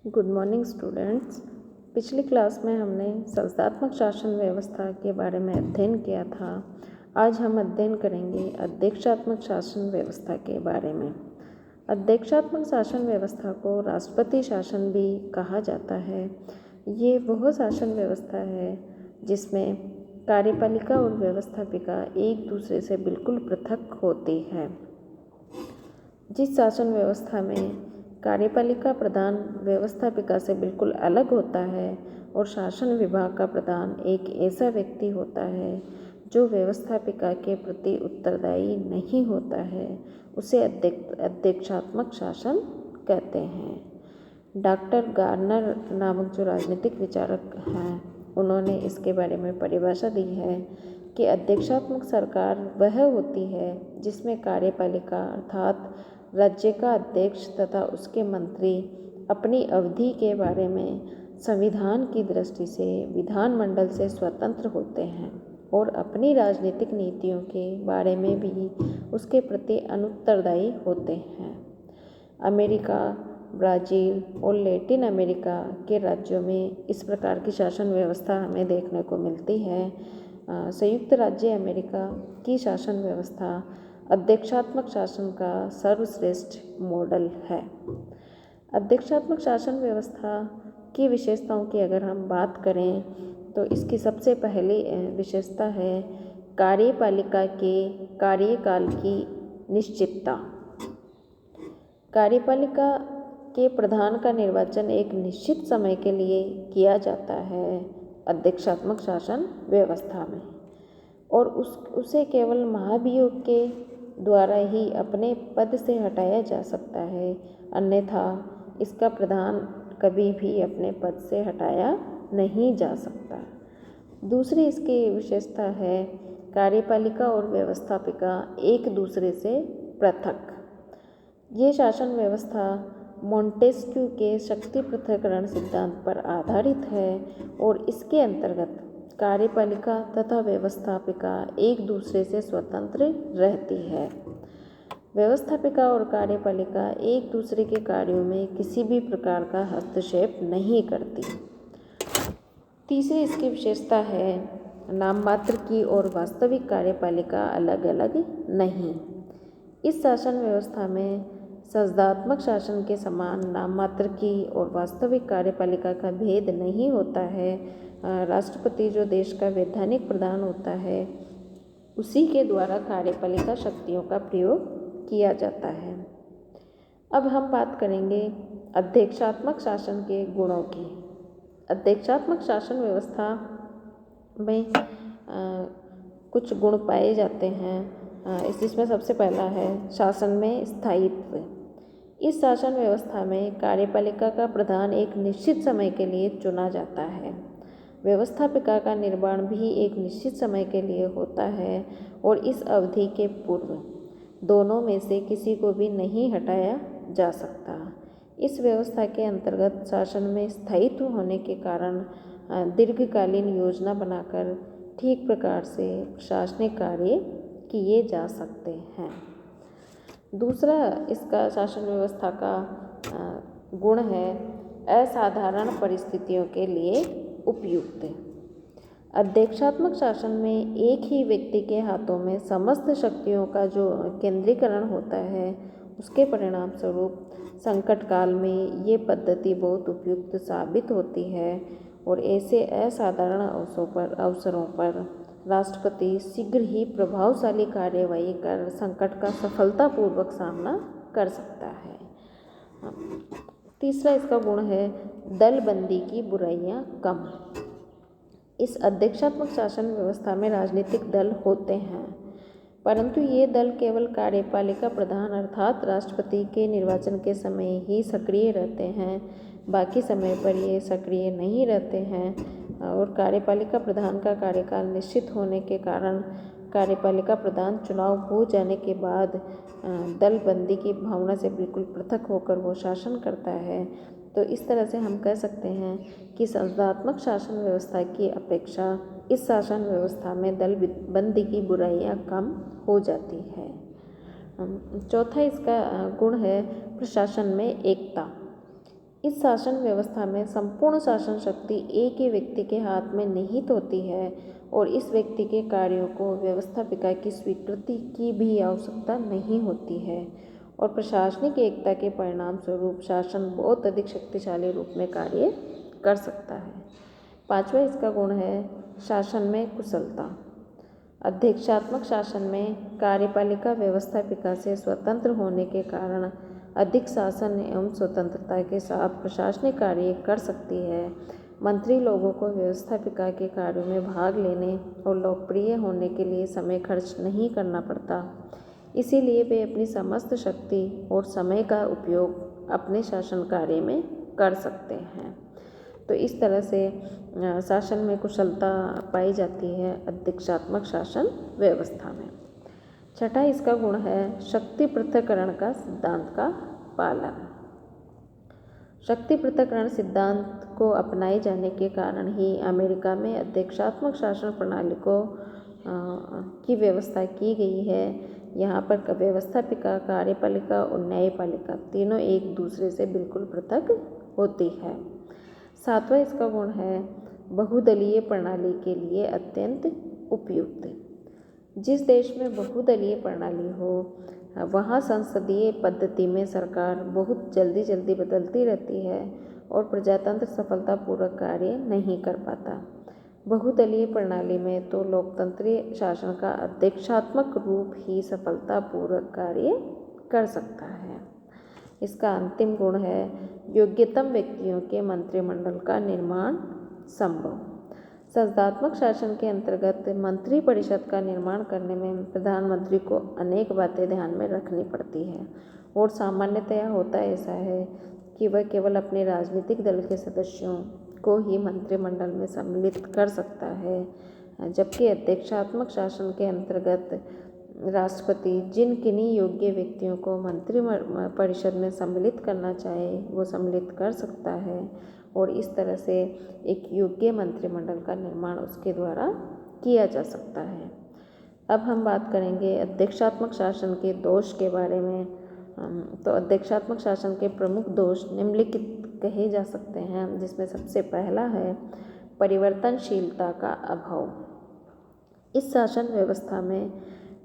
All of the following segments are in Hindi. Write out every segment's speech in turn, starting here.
Good morning students. पिछली क्लास में हमने संस्थात्मक शासन व्यवस्था के बारे में अध्ययन किया था। आज हम अध्ययन करेंगे अध्यक्षात्मक शासन व्यवस्था के बारे में। अध्यक्षात्मक शासन व्यवस्था को राष्ट्रपति शासन भी कहा जाता है। ये वह शासन व्यवस्था है जिसमें कार्यपालिका और व्यवस्थापिका एक दूसरे से बिल्कुल पृथक होती है। जिस शासन व्यवस्था में कार्यपालिका प्रधान व्यवस्थापिका से बिल्कुल अलग होता है और शासन विभाग का प्रधान एक ऐसा व्यक्ति होता है जो व्यवस्थापिका के प्रति उत्तरदायी नहीं होता है, उसे अध्यक्षात्मक शासन कहते हैं। डॉक्टर गार्नर नामक जो राजनीतिक विचारक हैं, उन्होंने इसके बारे में परिभाषा दी है कि अध्यक्षात्मक सरकार वह होती है जिसमें कार्यपालिका अर्थात राज्य का अध्यक्ष तथा उसके मंत्री अपनी अवधि के बारे में संविधान की दृष्टि से विधानमंडल से स्वतंत्र होते हैं और अपनी राजनीतिक नीतियों के बारे में भी उसके प्रति अनुत्तरदायी होते हैं। अमेरिका, ब्राज़ील और लैटिन अमेरिका के राज्यों में इस प्रकार की शासन व्यवस्था हमें देखने को मिलती है। संयुक्त राज्य अमेरिका की शासन व्यवस्था अध्यक्षात्मक शासन का सर्वश्रेष्ठ मॉडल है। अध्यक्षात्मक शासन व्यवस्था की विशेषताओं की अगर हम बात करें तो इसकी सबसे पहली विशेषता है कार्यपालिका के कार्यकाल की निश्चितता। कार्यपालिका के प्रधान का निर्वाचन एक निश्चित समय के लिए किया जाता है अध्यक्षात्मक शासन व्यवस्था में, और उसे केवल महाभियोग के द्वारा ही अपने पद से हटाया जा सकता है, अन्यथा इसका प्रधान कभी भी अपने पद से हटाया नहीं जा सकता। दूसरी इसकी विशेषता है कार्यपालिका और व्यवस्थापिका एक दूसरे से पृथक। ये शासन व्यवस्था मोंटेस्क्यू के शक्ति पृथक्करण सिद्धांत पर आधारित है और इसके अंतर्गत कार्यपालिका तथा व्यवस्थापिका एक दूसरे से स्वतंत्र रहती है। व्यवस्थापिका और कार्यपालिका एक दूसरे के कार्यों में किसी भी प्रकार का हस्तक्षेप नहीं करती। तीसरी इसकी विशेषता है नाम मात्र की और वास्तविक कार्यपालिका अलग अलग नहीं। इस शासन व्यवस्था में संस्थात्मक शासन के समान नाम मात्र की और वास्तविक कार्यपालिका का भेद नहीं होता है। राष्ट्रपति जो देश का वैधानिक प्रधान होता है, उसी के द्वारा कार्यपालिका शक्तियों का प्रयोग किया जाता है। अब हम बात करेंगे अध्यक्षात्मक शासन के गुणों की। अध्यक्षात्मक शासन व्यवस्था में कुछ गुण पाए जाते हैं। इसमें सबसे पहला है शासन में स्थायित्व। इस शासन व्यवस्था में कार्यपालिका का प्रधान एक निश्चित समय के लिए चुना जाता है। व्यवस्थापिका का निर्माण भी एक निश्चित समय के लिए होता है और इस अवधि के पूर्व दोनों में से किसी को भी नहीं हटाया जा सकता। इस व्यवस्था के अंतर्गत शासन में स्थायित्व होने के कारण दीर्घकालीन योजना बनाकर ठीक प्रकार से प्रशासनिक कार्य किए जा सकते हैं। दूसरा इसका शासन व्यवस्था का गुण है असाधारण परिस्थितियों के लिए उपयुक्त। अध्यक्षात्मक शासन में एक ही व्यक्ति के हाथों में समस्त शक्तियों का जो केंद्रीकरण होता है, उसके परिणाम स्वरूप संकट काल में ये पद्धति बहुत उपयुक्त साबित होती है और ऐसे असाधारण अवसरों पर राष्ट्रपति शीघ्र ही प्रभावशाली कार्यवाही कर संकट का सफलतापूर्वक सामना कर सकता है। तीसरा इसका गुण है दलबंदी की बुराइयां कम। इस अध्यक्षात्मक शासन व्यवस्था में राजनीतिक दल होते हैं, परंतु ये दल केवल कार्यपालिका प्रधान अर्थात राष्ट्रपति के निर्वाचन के समय ही सक्रिय रहते हैं। बाकी समय पर ये सक्रिय नहीं रहते हैं और कार्यपालिका प्रधान का कार्यकाल निश्चित होने के कारण कार्यपालिका प्रधान चुनाव हो जाने के बाद दलबंदी की भावना से बिल्कुल पृथक होकर वो शासन करता है। तो इस तरह से हम कह सकते हैं कि संस्थात्मक शासन व्यवस्था की अपेक्षा इस शासन व्यवस्था में दलबंदी की बुराइयां कम हो जाती है। चौथा इसका गुण है प्रशासन में एकता। इस शासन व्यवस्था में संपूर्ण शासन शक्ति एक ही व्यक्ति के हाथ में निहित होती है और इस व्यक्ति के कार्यों को व्यवस्थापिका की स्वीकृति की भी आवश्यकता नहीं होती है और प्रशासनिक एकता के परिणाम स्वरूप शासन बहुत अधिक शक्तिशाली रूप में कार्य कर सकता है। पांचवा इसका गुण है शासन में कुशलता। अध्यक्षात्मक शासन में कार्यपालिका व्यवस्थापिका से स्वतंत्र होने के कारण अधिक शासन एवं स्वतंत्रता के साथ प्रशासनिक कार्य कर सकती है। मंत्री लोगों को व्यवस्थापिका के कार्यों में भाग लेने और लोकप्रिय होने के लिए समय खर्च नहीं करना पड़ता, इसीलिए वे अपनी समस्त शक्ति और समय का उपयोग अपने शासन कार्य में कर सकते हैं। तो इस तरह से शासन में कुशलता पाई जाती है अध्यक्षात्मक शासन व्यवस्था में। छठा इसका गुण है शक्ति पृथक्करण का सिद्धांत का पालन। शक्ति पृथक्करण सिद्धांत को अपनाए जाने के कारण ही अमेरिका में अध्यक्षात्मक शासन प्रणाली की व्यवस्था की गई है। यहाँ पर व्यवस्थापिका, कार्यपालिका और न्यायपालिका तीनों एक दूसरे से बिल्कुल पृथक होती है। सातवां इसका गुण है बहुदलीय प्रणाली के लिए अत्यंत उपयुक्त। जिस देश में बहुदलीय प्रणाली हो वहाँ संसदीय पद्धति में सरकार बहुत जल्दी बदलती रहती है और प्रजातंत्र सफलतापूर्वक कार्य नहीं कर पाता। बहुदलीय प्रणाली में तो लोकतंत्रीय शासन का अध्यक्षात्मक रूप ही सफलतापूर्वक कार्य कर सकता है। इसका अंतिम गुण है योग्यतम व्यक्तियों के मंत्रिमंडल का निर्माण संभव। संसदात्मक शासन के अंतर्गत मंत्री परिषद का निर्माण करने में प्रधानमंत्री को अनेक बातें ध्यान में रखनी पड़ती है और सामान्यतया होता ऐसा है कि वह केवल अपने राजनीतिक दल के सदस्यों को ही मंत्रिमंडल में सम्मिलित कर सकता है, जबकि अध्यक्षात्मक शासन के अंतर्गत राष्ट्रपति जिन किन्हीं योग्य व्यक्तियों को मंत्री परिषद में सम्मिलित करना चाहे वो सम्मिलित कर सकता है और इस तरह से एक योग्य मंत्रिमंडल का निर्माण उसके द्वारा किया जा सकता है। अब हम बात करेंगे अध्यक्षात्मक शासन के दोष के बारे में। तो अध्यक्षात्मक शासन के प्रमुख दोष निम्नलिखित कहे जा सकते हैं, जिसमें सबसे पहला है परिवर्तनशीलता का अभाव। इस शासन व्यवस्था में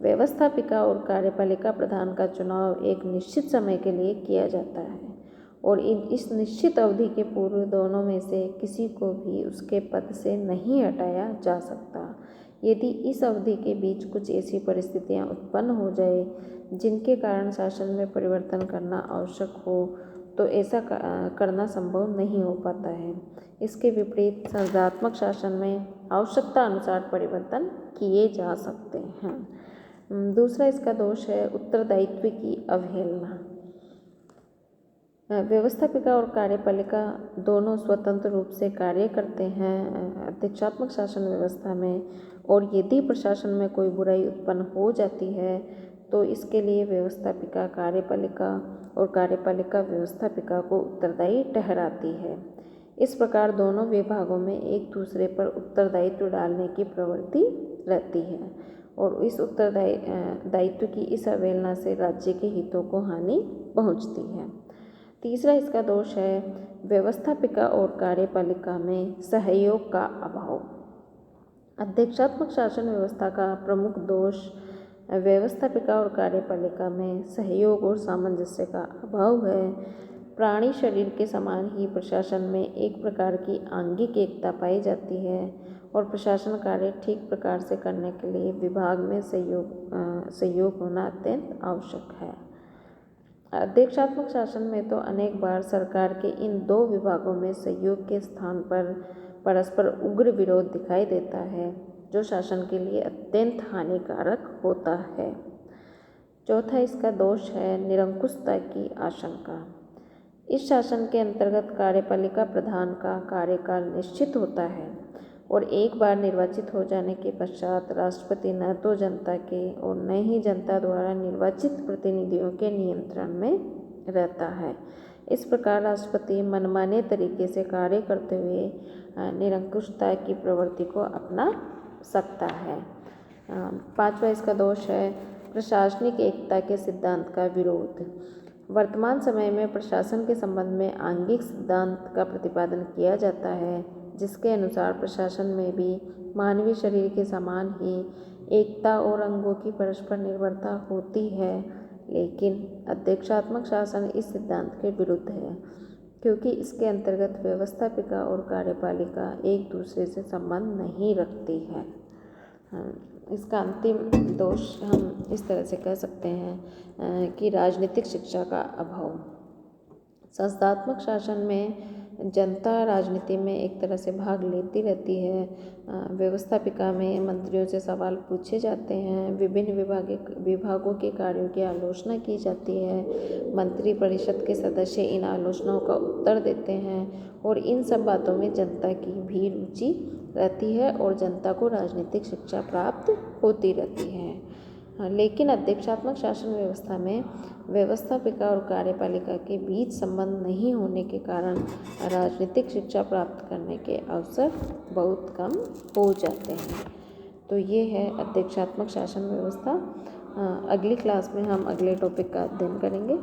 व्यवस्थापिका और कार्यपालिका प्रधान का चुनाव एक निश्चित समय के लिए किया जाता है और इस निश्चित अवधि के पूर्व दोनों में से किसी को भी उसके पद से नहीं हटाया जा सकता। यदि इस अवधि के बीच कुछ ऐसी परिस्थितियां उत्पन्न हो जाए जिनके कारण शासन में परिवर्तन करना आवश्यक हो तो ऐसा करना संभव नहीं हो पाता है। इसके विपरीत संसदात्मक शासन में आवश्यकता अनुसार परिवर्तन किए जा सकते हैं। दूसरा इसका दोष है उत्तरदायित्व की अवहेलना। व्यवस्थापिका और कार्यपालिका दोनों स्वतंत्र रूप से कार्य करते हैं अध्यक्षात्मक शासन व्यवस्था में, और यदि प्रशासन में कोई बुराई उत्पन्न हो जाती है तो इसके लिए व्यवस्थापिका कार्यपालिका और कार्यपालिका व्यवस्थापिका को उत्तरदायी ठहराती है। इस प्रकार दोनों विभागों में एक दूसरे पर उत्तरदायित्व डालने की प्रवृत्ति रहती है और इस उत्तरदायित्व की इस अवहेलना से राज्य के हितों को हानि पहुंचती है। तीसरा इसका दोष है व्यवस्थापिका और कार्यपालिका में सहयोग का अभाव। अध्यक्षात्मक शासन व्यवस्था का प्रमुख दोष व्यवस्थापिका और कार्यपालिका में सहयोग और सामंजस्य का अभाव है। प्राणी शरीर के समान ही प्रशासन में एक प्रकार की आंगिक एकता पाई जाती है और प्रशासन कार्य ठीक प्रकार से करने के लिए विभाग में सहयोग होना अत्यंत आवश्यक है। अध्यक्षात्मक शासन में तो अनेक बार सरकार के इन दो विभागों में सहयोग के स्थान पर परस्पर उग्र विरोध दिखाई देता है, जो शासन के लिए अत्यंत हानिकारक होता है। चौथा इसका दोष है निरंकुशता की आशंका। इस शासन के अंतर्गत कार्यपालिका प्रधान का कार्यकाल निश्चित होता है और एक बार निर्वाचित हो जाने के पश्चात राष्ट्रपति न तो जनता के और न ही जनता द्वारा निर्वाचित प्रतिनिधियों के नियंत्रण में रहता है। इस प्रकार राष्ट्रपति मनमाने तरीके से कार्य करते हुए निरंकुशता की प्रवृत्ति को अपना सकता है। पांचवा इसका दोष है प्रशासनिक एकता के सिद्धांत का विरोध। वर्तमान समय में प्रशासन के संबंध में आंगिक सिद्धांत का प्रतिपादन किया जाता है, जिसके अनुसार प्रशासन में भी मानवीय शरीर के समान ही एकता और अंगों की परस्पर निर्भरता होती है। लेकिन अध्यक्षात्मक शासन इस सिद्धांत के विरुद्ध है, क्योंकि इसके अंतर्गत व्यवस्थापिका और कार्यपालिका एक दूसरे से संबंध नहीं रखती है। इसका अंतिम दोष हम इस तरह से कह सकते हैं कि राजनीतिक शिक्षा का अभाव। संस्थात्मक शासन में जनता राजनीति में एक तरह से भाग लेती रहती है। व्यवस्थापिका में मंत्रियों से सवाल पूछे जाते हैं, विभिन्न विभागों के कार्यों की आलोचना की जाती है, मंत्री परिषद के सदस्य इन आलोचनाओं का उत्तर देते हैं और इन सब बातों में जनता की भी रुचि रहती है और जनता को राजनीतिक शिक्षा प्राप्त होती रहती है। लेकिन अध्यक्षात्मक शासन व्यवस्था में व्यवस्थापिका और कार्यपालिका के बीच संबंध नहीं होने के कारण राजनीतिक शिक्षा प्राप्त करने के अवसर बहुत कम हो जाते हैं। तो ये है अध्यक्षात्मक शासन व्यवस्था। अगली क्लास में हम अगले टॉपिक का अध्ययन करेंगे।